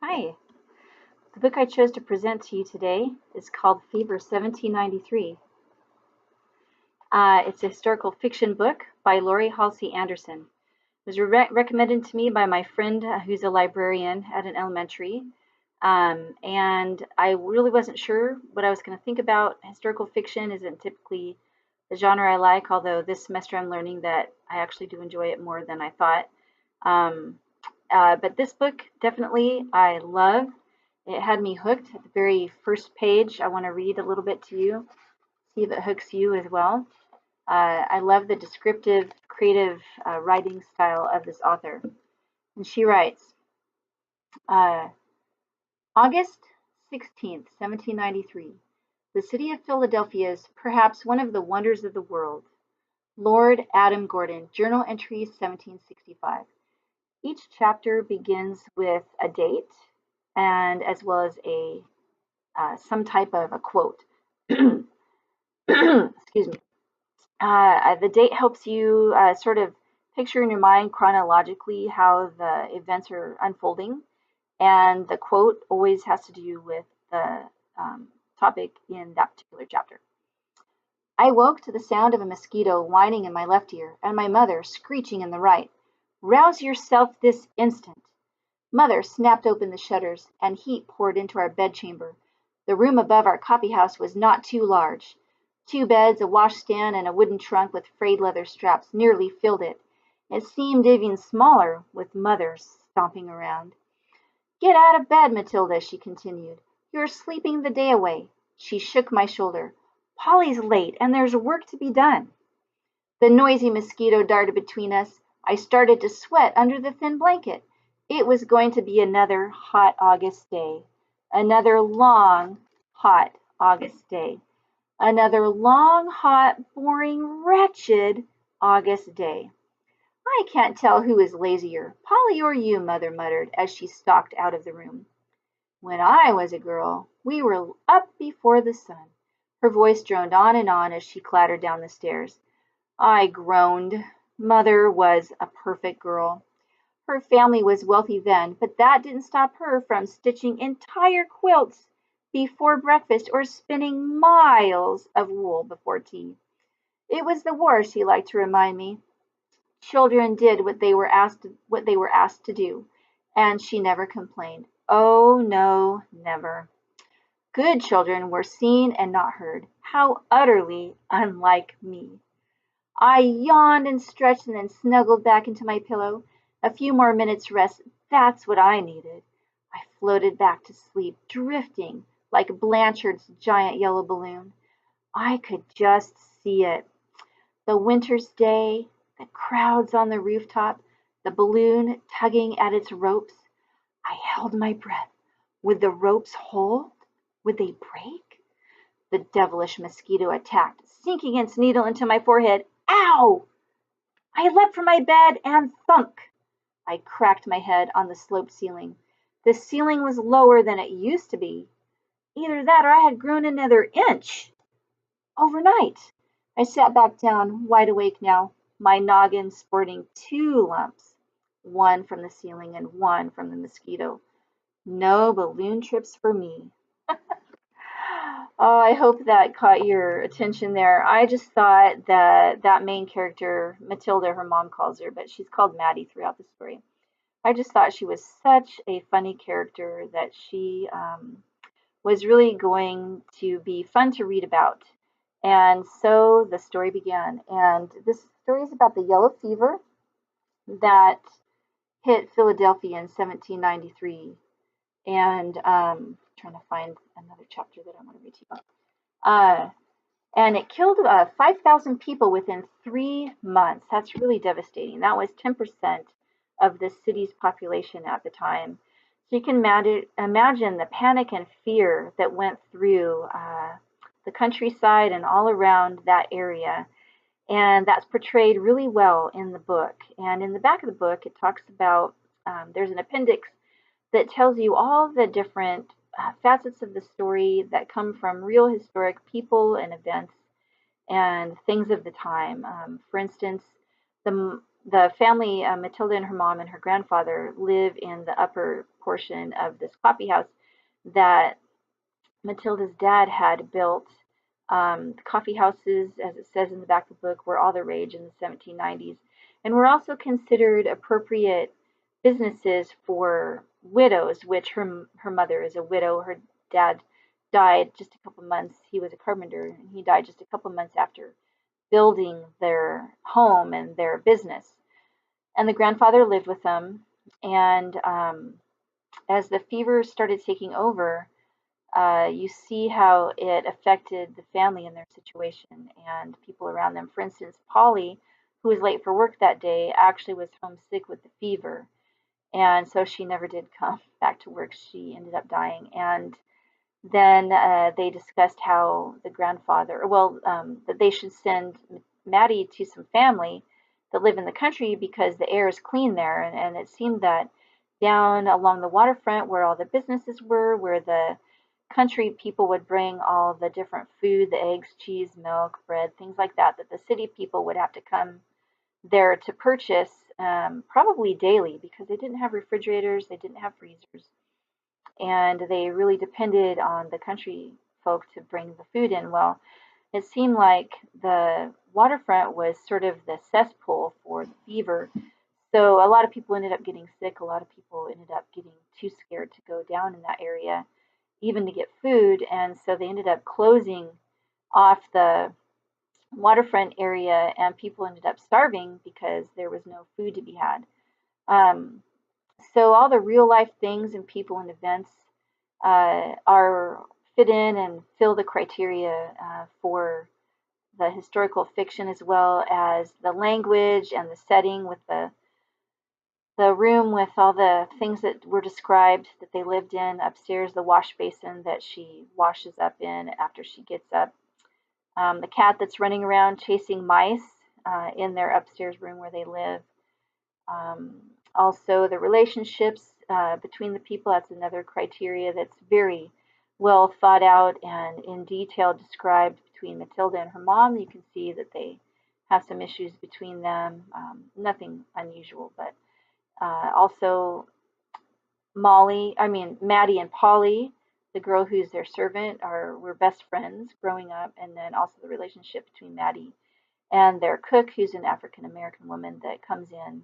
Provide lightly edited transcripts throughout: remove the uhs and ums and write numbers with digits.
Hi. The book I chose to present to you today is called Fever 1793. It's a historical fiction book by Laurie Halsey Anderson. It was recommended to me by my friend who's a librarian at an elementary. And I really wasn't sure what I was going to think about. Historical fiction isn't typically the genre I like, although this semester I'm learning that I actually do enjoy it more than I thought. Um, but this book, definitely, I love. It had me hooked at the very first page. I want to read a little bit to you, see if it hooks you as well. I love the descriptive, creative writing style of this author. And she writes, uh, August 16th, 1793. The city of Philadelphia is perhaps one of the wonders of the world. Lord Adam Gordon, Journal Entries 1765. Each chapter begins with a date and as well as a some type of a quote. Excuse me. The date helps you sort of picture in your mind chronologically how the events are unfolding, and the quote always has to do with the topic in that particular chapter. I woke to the sound of a mosquito whining in my left ear and my mother screeching in the right. Rouse yourself this instant. Mother snapped open the shutters, and heat poured into our bedchamber. The room above our coffee house was not too large. Two beds, a washstand, and a wooden trunk with frayed leather straps nearly filled it. It seemed even smaller with Mother stomping around. Get out of bed, Matilda, she continued. You're sleeping the day away. She shook my shoulder. Polly's late, and there's work to be done. The noisy mosquito darted between us. I started to sweat under the thin blanket. It was going to be another hot August day. Another long, hot August day. Another long, hot, boring, wretched August day. I can't tell who is lazier, Polly or you, Mother muttered as she stalked out of the room. When I was a girl, we were up before the sun. Her voice droned on and on as she clattered down the stairs. I groaned. Mother was a perfect girl. Her family was wealthy then, but that didn't stop her from stitching entire quilts before breakfast or spinning miles of wool before tea. It was the war, she liked to remind me. Children did what they were asked to do, and she never complained. Oh no, never. Good children were seen and not heard. How utterly unlike me. I yawned and stretched and then snuggled back into my pillow. A few more minutes rest, that's what I needed. I floated back to sleep, drifting like Blanchard's giant yellow balloon. I could just see it. The winter's day, the crowds on the rooftop, the balloon tugging at its ropes. I held my breath. Would the ropes hold? Would they break? The devilish mosquito attacked, sinking its needle into my forehead. Ow! I leapt from my bed and thunk! I cracked my head on the sloped ceiling. The ceiling was lower than it used to be. Either that or I had grown another inch overnight. I sat back down, wide awake now, my noggin sporting two lumps, one from the ceiling and one from the mosquito. No balloon trips for me. Oh, I hope that caught your attention there. I just thought that that main character, Matilda, her mom calls her, but she's called Maddie throughout the story. I just thought she was such a funny character that she was really going to be fun to read about. And so the story began. And this story is about the yellow fever that hit Philadelphia in 1793. And trying to find another chapter that I want to read to you about. And it killed 5,000 people within 3 months. That's really devastating. That was 10% of the city's population at the time. So you can imagine the panic and fear that went through the countryside and all around that area. And that's portrayed really well in the book. And in the back of the book, it talks about there's an appendix that tells you all the different facets of the story that come from real historic people and events and things of the time. For instance, the the family, Matilda and her mom and her grandfather, live in the upper portion of this coffee house that Matilda's dad had built. The coffee houses, as it says in the back of the book, were all the rage in the 1790s, and were also considered appropriate businesses for widows, which her mother is a widow. Her dad died just a couple months. He was a carpenter, and he died just a couple months after building their home and their business. And the grandfather lived with them. And as the fever started taking over, you see how it affected the family and their situation and people around them. For instance, Polly, who was late for work that day, actually was homesick with the fever. And so she never did come back to work. She ended up dying. And then they discussed how the grandfather, well, that they should send Maddie to some family that live in the country because the air is clean there. And it seemed that down along the waterfront where all the businesses were, where the country people would bring all the different food, the eggs, cheese, milk, bread, things like that, that the city people would have to come there to purchase probably daily because they didn't have refrigerators, they didn't have freezers, and they really depended on the country folk to bring the food in. Well, it seemed like the waterfront was sort of the cesspool for the fever. So a lot of people ended up getting sick. A lot of people ended up getting too scared to go down in that area, even to get food. And so they ended up closing off the waterfront area, and people ended up starving because there was no food to be had. Um, so all the real life things and people and events are fit in and fill the criteria for the historical fiction, as well as the language and the setting with the room with all the things that were described that they lived in upstairs, the wash basin that she washes up in after she gets up, the cat that's running around chasing mice in their upstairs room where they live. Um, Also, the relationships between the people, that's another criteria that's very well thought out and in detail described between Matilda and her mom. You can see that they have some issues between them, nothing unusual, but also Maddie and Polly, the girl who's their servant, were best friends growing up, and then also the relationship between Maddie and their cook, who's an African American woman that comes in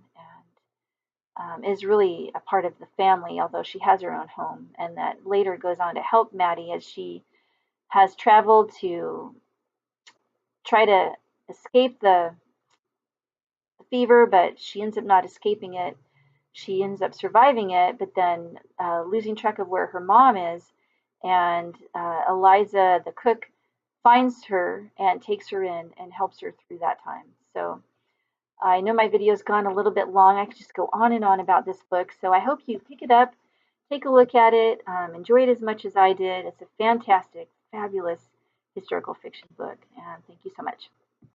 and is really a part of the family, although she has her own home, and that later goes on to help Maddie as she has traveled to try to escape the fever, but she ends up not escaping it. She ends up surviving it, but then losing track of where her mom is. And Eliza, the cook, finds her and takes her in and helps her through that time. So I know my video's gone a little bit long. I could just go on and on about this book. So I hope you pick it up, take a look at it, enjoy it as much as I did. It's a fantastic, fabulous historical fiction book. And thank you so much.